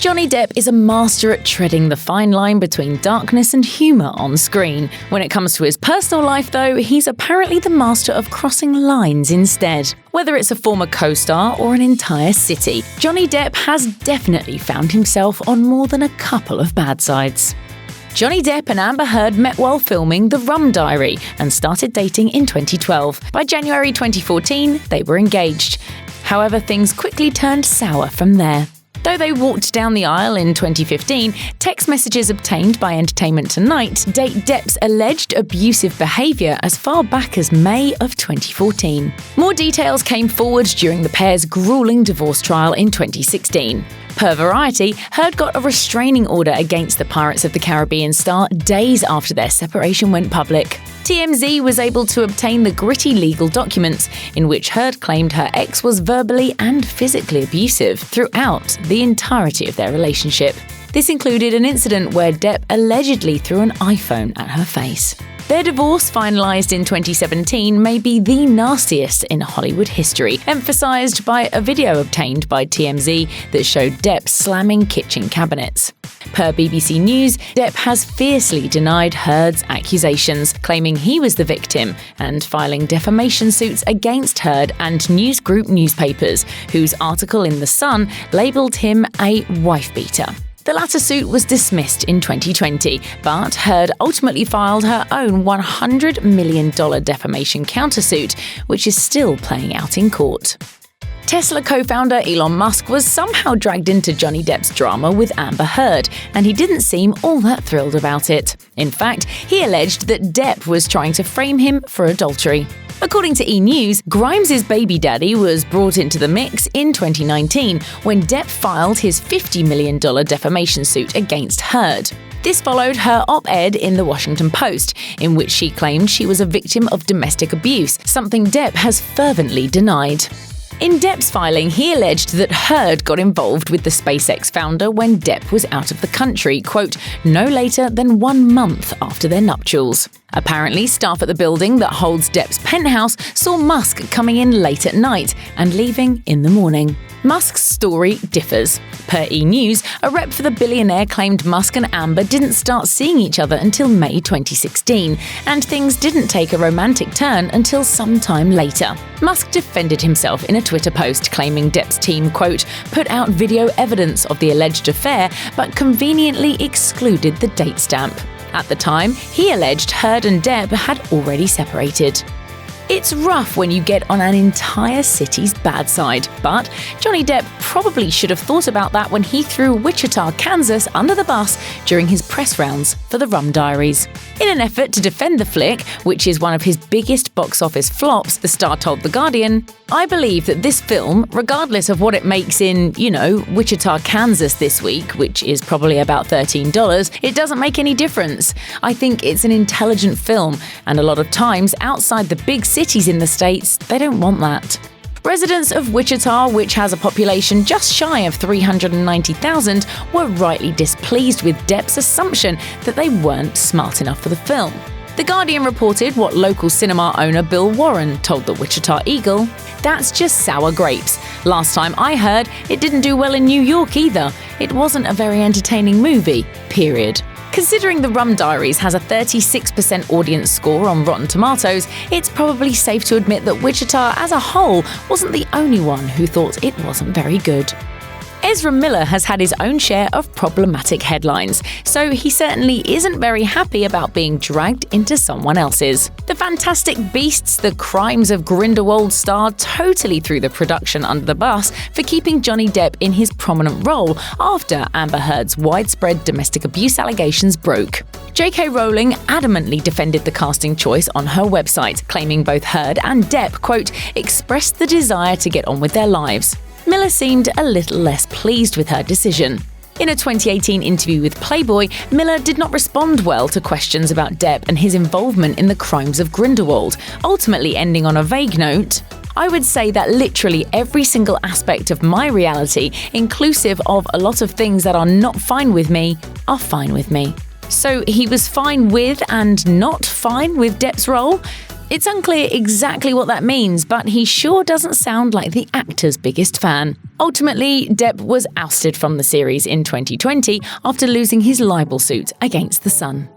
Johnny Depp is a master at treading the fine line between darkness and humour on screen. When it comes to his personal life, though, he's apparently the master of crossing lines instead. Whether it's a former co-star or an entire city, Johnny Depp has definitely found himself on more than a couple of bad sides. Johnny Depp and Amber Heard met while filming The Rum Diary and started dating in 2012. By January 2014, they were engaged. However, things quickly turned sour from there. Though they walked down the aisle in 2015, text messages obtained by Entertainment Tonight date Depp's alleged abusive behaviour as far back as May of 2014. More details came forward during the pair's gruelling divorce trial in 2016. Per Variety, Heard got a restraining order against the Pirates of the Caribbean star days after their separation went public. TMZ was able to obtain the gritty legal documents in which Heard claimed her ex was verbally and physically abusive throughout the entirety of their relationship. This included an incident where Depp allegedly threw an iPhone at her face. Their divorce, finalised in 2017, may be the nastiest in Hollywood history, emphasised by a video obtained by TMZ that showed Depp slamming kitchen cabinets. Per BBC News, Depp has fiercely denied Heard's accusations, claiming he was the victim and filing defamation suits against Heard and news group newspapers, whose article in The Sun labelled him a wife-beater. The latter suit was dismissed in 2020, but Heard ultimately filed her own $100 million defamation countersuit, which is still playing out in court. Tesla co-founder Elon Musk was somehow dragged into Johnny Depp's drama with Amber Heard, and he didn't seem all that thrilled about it. In fact, he alleged that Depp was trying to frame him for adultery. According to E! News, Grimes' baby daddy was brought into the mix in 2019 when Depp filed his $50 million defamation suit against Heard. This followed her op-ed in The Washington Post, in which she claimed she was a victim of domestic abuse, something Depp has fervently denied. In Depp's filing, he alleged that Heard got involved with the SpaceX founder when Depp was out of the country, quote, no later than 1 month after their nuptials. Apparently, staff at the building that holds Depp's penthouse saw Musk coming in late at night and leaving in the morning. Musk's story differs. Per E! News, a rep for the billionaire claimed Musk and Amber didn't start seeing each other until May 2016, and things didn't take a romantic turn until some time later. Musk defended himself in a Twitter post, claiming Depp's team, quote, put out video evidence of the alleged affair, but conveniently excluded the date stamp. At the time, he alleged Heard and Depp had already separated. It's rough when you get on an entire city's bad side, but Johnny Depp probably should have thought about that when he threw Wichita, Kansas under the bus during his press rounds for The Rum Diaries. In an effort to defend the flick, which is one of his biggest box office flops, the star told The Guardian, I believe that this film, regardless of what it makes in, Wichita, Kansas this week, which is probably about $13, it doesn't make any difference. I think it's an intelligent film, and a lot of times outside the big cities in the States, they don't want that. Residents of Wichita, which has a population just shy of 390,000, were rightly displeased with Depp's assumption that they weren't smart enough for the film. The Guardian reported what local cinema owner Bill Warren told the Wichita Eagle, that's just sour grapes. Last time I heard, it didn't do well in New York either. It wasn't a very entertaining movie, period. Considering The Rum Diaries has a 36% audience score on Rotten Tomatoes, it's probably safe to admit that Wichita as a whole wasn't the only one who thought it wasn't very good. Ezra Miller has had his own share of problematic headlines, so he certainly isn't very happy about being dragged into someone else's. The Fantastic Beasts: The Crimes of Grindelwald star totally threw the production under the bus for keeping Johnny Depp in his prominent role after Amber Heard's widespread domestic abuse allegations broke. J.K. Rowling adamantly defended the casting choice on her website, claiming both Heard and Depp, quote, expressed the desire to get on with their lives. Miller seemed a little less pleased with her decision. In a 2018 interview with Playboy, Miller did not respond well to questions about Depp and his involvement in the crimes of Grindelwald, ultimately ending on a vague note, I would say that literally every single aspect of my reality, inclusive of a lot of things that are not fine with me, are fine with me. So he was fine with and not fine with Depp's role? It's unclear exactly what that means, but he sure doesn't sound like the actor's biggest fan. Ultimately, Depp was ousted from the series in 2020 after losing his libel suit against The Sun.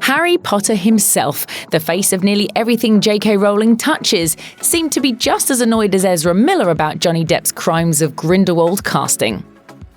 Harry Potter himself, the face of nearly everything J.K. Rowling touches, seemed to be just as annoyed as Ezra Miller about Johnny Depp's Crimes of Grindelwald casting.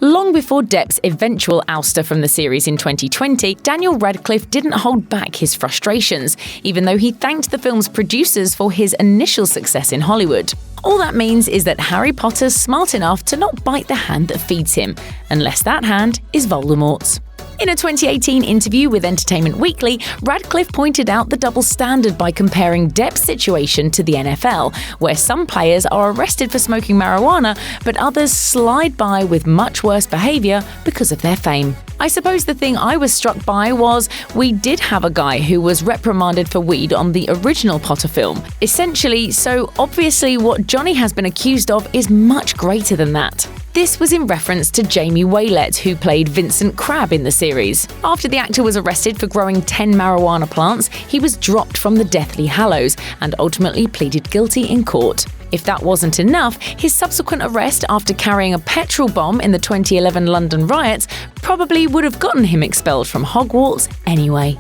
Long before Depp's eventual ouster from the series in 2020, Daniel Radcliffe didn't hold back his frustrations, even though he thanked the film's producers for his initial success in Hollywood. All that means is that Harry Potter's smart enough to not bite the hand that feeds him, unless that hand is Voldemort's. In a 2018 interview with Entertainment Weekly, Radcliffe pointed out the double standard by comparing Depp's situation to the NFL, where some players are arrested for smoking marijuana, but others slide by with much worse behavior because of their fame. I suppose the thing I was struck by was we did have a guy who was reprimanded for weed on the original Potter film. Essentially, so obviously what Johnny has been accused of is much greater than that. This was in reference to Jamie Waylett, who played Vincent Crabbe in the series. After the actor was arrested for growing 10 marijuana plants, he was dropped from the Deathly Hallows and ultimately pleaded guilty in court. If that wasn't enough, his subsequent arrest after carrying a petrol bomb in the 2011 London riots probably would have gotten him expelled from Hogwarts anyway.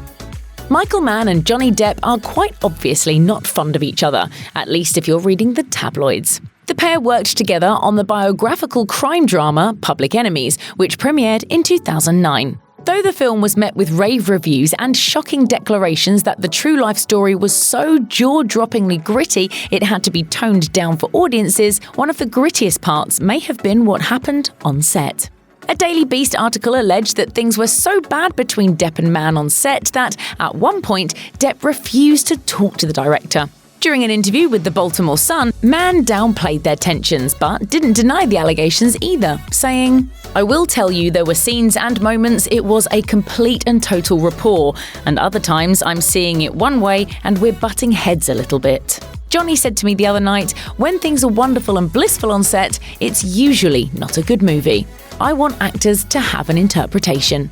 Michael Mann and Johnny Depp are quite obviously not fond of each other, at least if you're reading the tabloids. The pair worked together on the biographical crime drama Public Enemies, which premiered in 2009. Though the film was met with rave reviews and shocking declarations that the true-life story was so jaw-droppingly gritty it had to be toned down for audiences, one of the grittiest parts may have been what happened on set. A Daily Beast article alleged that things were so bad between Depp and Mann on set that, at one point, Depp refused to talk to the director. During an interview with the Baltimore Sun, Mann downplayed their tensions but didn't deny the allegations either, saying, "I will tell you there were scenes and moments it was a complete and total rapport, and other times I'm seeing it one way and we're butting heads a little bit." Johnny said to me the other night, "When things are wonderful and blissful on set, it's usually not a good movie. I want actors to have an interpretation."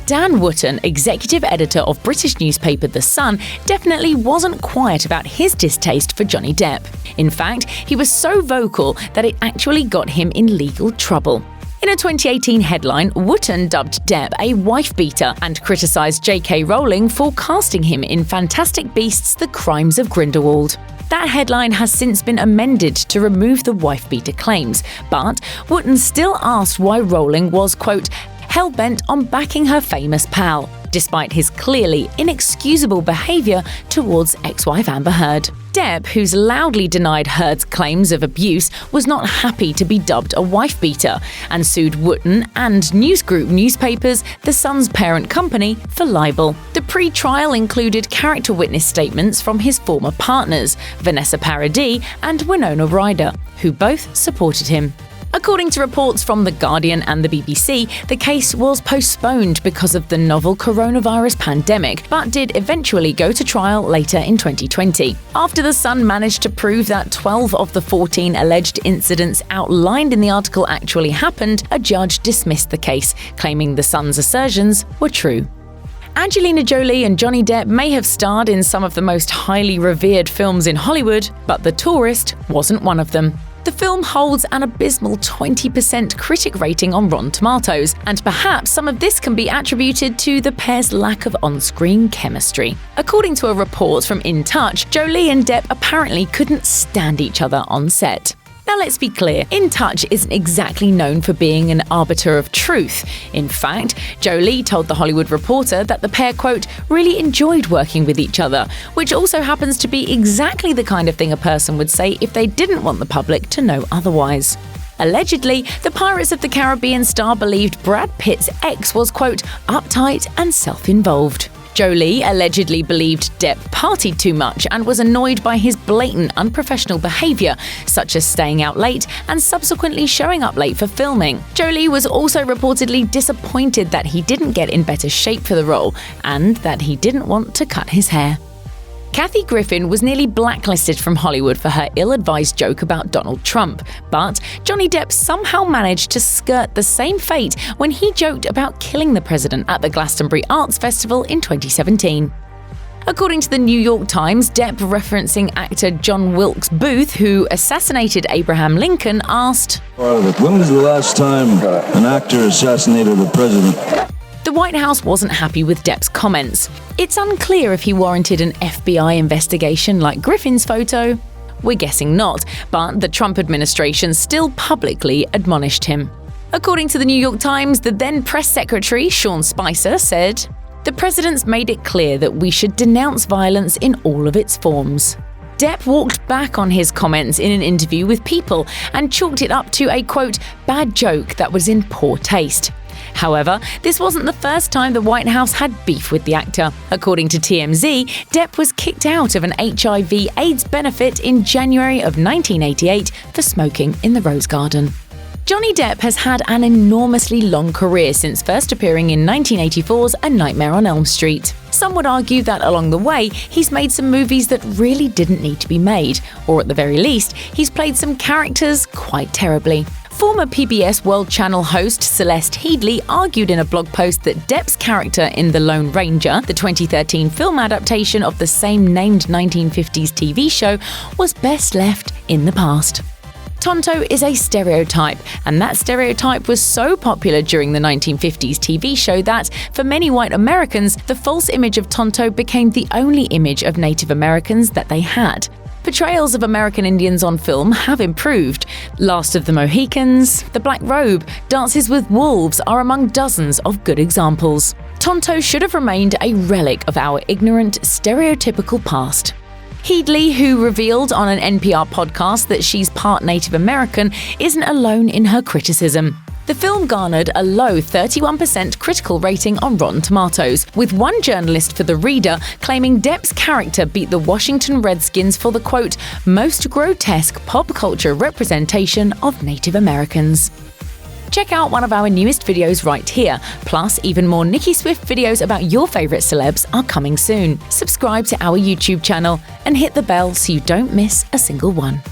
Dan Wootton, executive editor of British newspaper The Sun, definitely wasn't quiet about his distaste for Johnny Depp. In fact, he was so vocal that it actually got him in legal trouble. In a 2018 headline, Wootton dubbed Depp a wife-beater and criticised J.K. Rowling for casting him in Fantastic Beasts: The Crimes of Grindelwald. That headline has since been amended to remove the wife-beater claims, but Wootton still asked why Rowling was, quote, hell-bent on backing her famous pal, despite his clearly inexcusable behaviour towards ex-wife Amber Heard. Depp, who's loudly denied Heard's claims of abuse, was not happy to be dubbed a wife-beater and sued Wootton and News Group newspapers, The Sun's parent company, for libel. The pre-trial included character witness statements from his former partners, Vanessa Paradis and Winona Ryder, who both supported him. According to reports from The Guardian and the BBC, the case was postponed because of the novel coronavirus pandemic, but did eventually go to trial later in 2020. After The Sun managed to prove that 12 of the 14 alleged incidents outlined in the article actually happened, a judge dismissed the case, claiming The Sun's assertions were true. Angelina Jolie and Johnny Depp may have starred in some of the most highly revered films in Hollywood, but The Tourist wasn't one of them. The film holds an abysmal 20% critic rating on Rotten Tomatoes, and perhaps some of this can be attributed to the pair's lack of on-screen chemistry. According to a report from In Touch, Jolie and Depp apparently couldn't stand each other on set. Now let's be clear, In Touch isn't exactly known for being an arbiter of truth. In fact, Jolie told The Hollywood Reporter that the pair, quote, really enjoyed working with each other, which also happens to be exactly the kind of thing a person would say if they didn't want the public to know otherwise. Allegedly, the Pirates of the Caribbean star believed Brad Pitt's ex was, quote, uptight and self-involved. Jolie allegedly believed Depp partied too much and was annoyed by his blatant unprofessional behaviour, such as staying out late and subsequently showing up late for filming. Jolie was also reportedly disappointed that he didn't get in better shape for the role and that he didn't want to cut his hair. Kathy Griffin was nearly blacklisted from Hollywood for her ill-advised joke about Donald Trump, but Johnny Depp somehow managed to skirt the same fate when he joked about killing the president at the Glastonbury Arts Festival in 2017. According to the New York Times, Depp, referencing actor John Wilkes Booth, who assassinated Abraham Lincoln, asked, "When was the last time an actor assassinated a president?" The White House wasn't happy with Depp's comments. It's unclear if he warranted an FBI investigation like Griffin's photo. We're guessing not, but the Trump administration still publicly admonished him. According to the New York Times, the then press secretary, Sean Spicer, said, "The president's made it clear that we should denounce violence in all of its forms." Depp walked back on his comments in an interview with People and chalked it up to a, quote, bad joke that was in poor taste. However, this wasn't the first time the White House had beef with the actor. According to TMZ, Depp was kicked out of an HIV/AIDS benefit in January of 1988 for smoking in the Rose Garden. Johnny Depp has had an enormously long career since first appearing in 1984's A Nightmare on Elm Street. Some would argue that along the way, he's made some movies that really didn't need to be made, or at the very least, he's played some characters quite terribly. Former PBS World Channel host Celeste Headlee argued in a blog post that Depp's character in The Lone Ranger, the 2013 film adaptation of the same named 1950s TV show, was best left in the past. Tonto is a stereotype, and that stereotype was so popular during the 1950s TV show that, for many white Americans, the false image of Tonto became the only image of Native Americans that they had. Portrayals of American Indians on film have improved. Last of the Mohicans, The Black Robe, Dances with Wolves are among dozens of good examples. Tonto should have remained a relic of our ignorant, stereotypical past. Headlee, who revealed on an NPR podcast that she's part Native American, isn't alone in her criticism. The film garnered a low 31% critical rating on Rotten Tomatoes, with one journalist for The Reader claiming Depp's character beat the Washington Redskins for the, quote, most grotesque pop culture representation of Native Americans. Check out one of our newest videos right here. Plus, even more Nicki Swift videos about your favorite celebs are coming soon. Subscribe to our YouTube channel and hit the bell so you don't miss a single one.